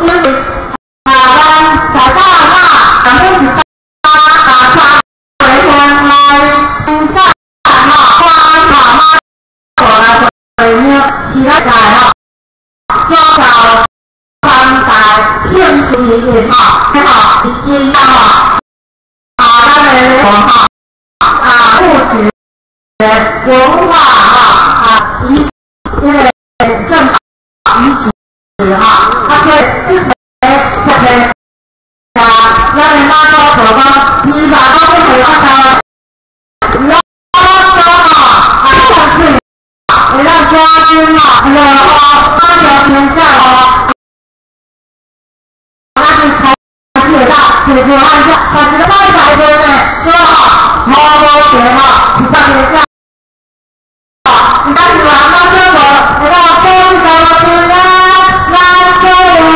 因为咱在大那咱们是为天来在那花草我来回呢，起来改了，多少方才现实一点哈，好，已经到了，那个物质文化因为正一起哈，所以这个让人拉到手方，你把它们给它让家军我8条天下那就开写到解决按下，把这个外财的呢做好，毛学好，其他天下。你看你玩到这个，你看公手平安，来周五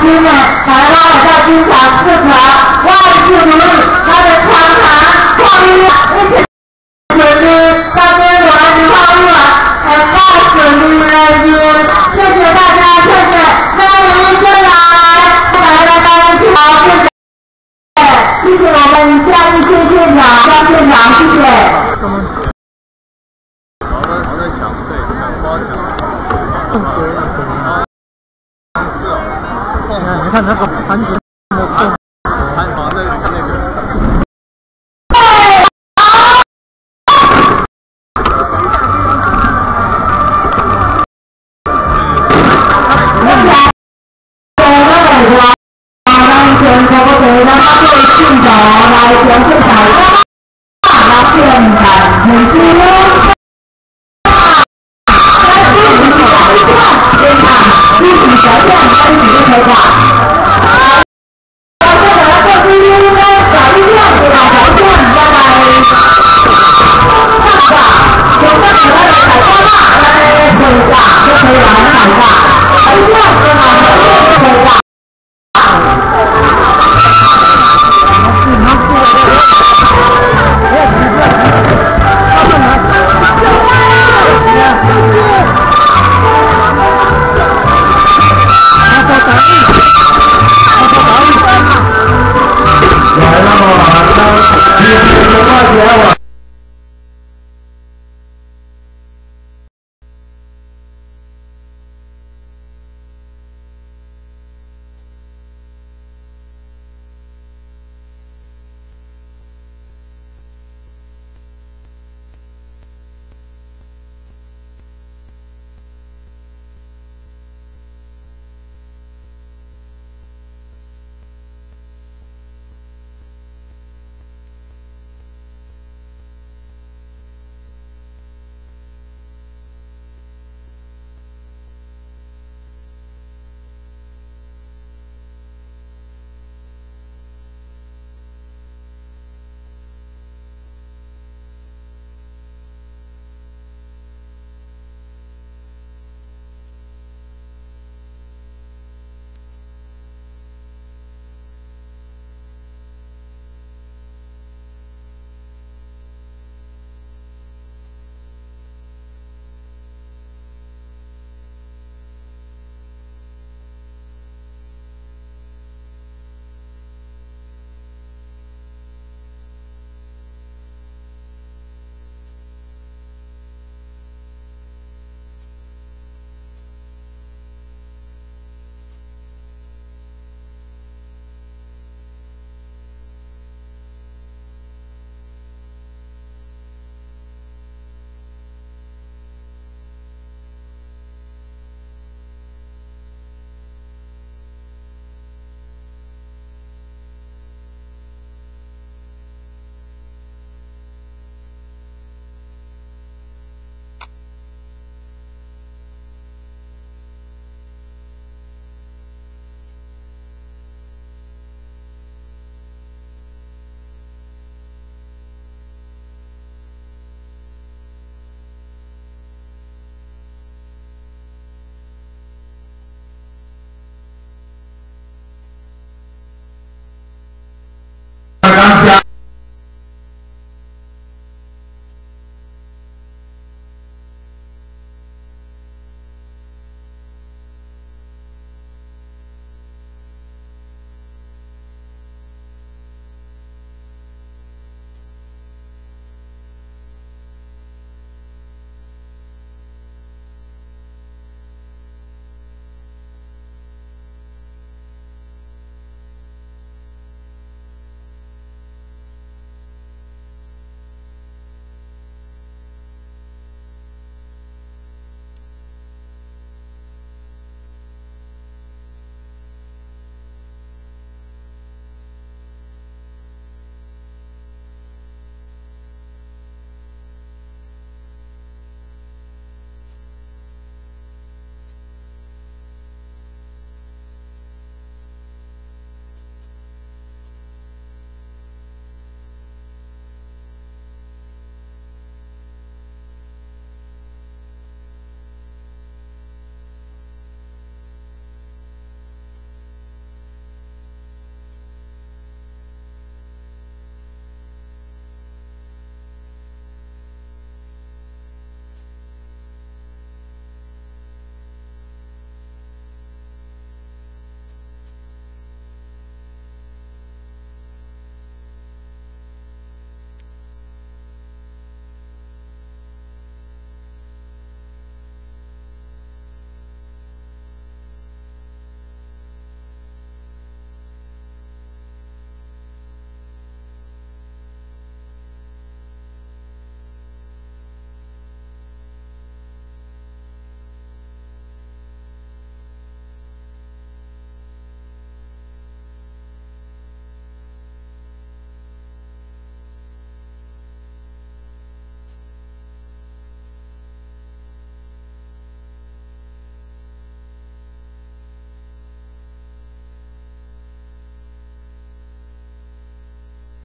今年台湾也在经常四条万事如意，他的长谈创意一起努力，大家玩一玩一玩，告诉你们，谢谢大家，谢谢，欢迎进来，来一起好，谢谢我们嘉义县县长张县长，谢谢。你看那个盘子，盘房的那个。一起小店，一起就可以了。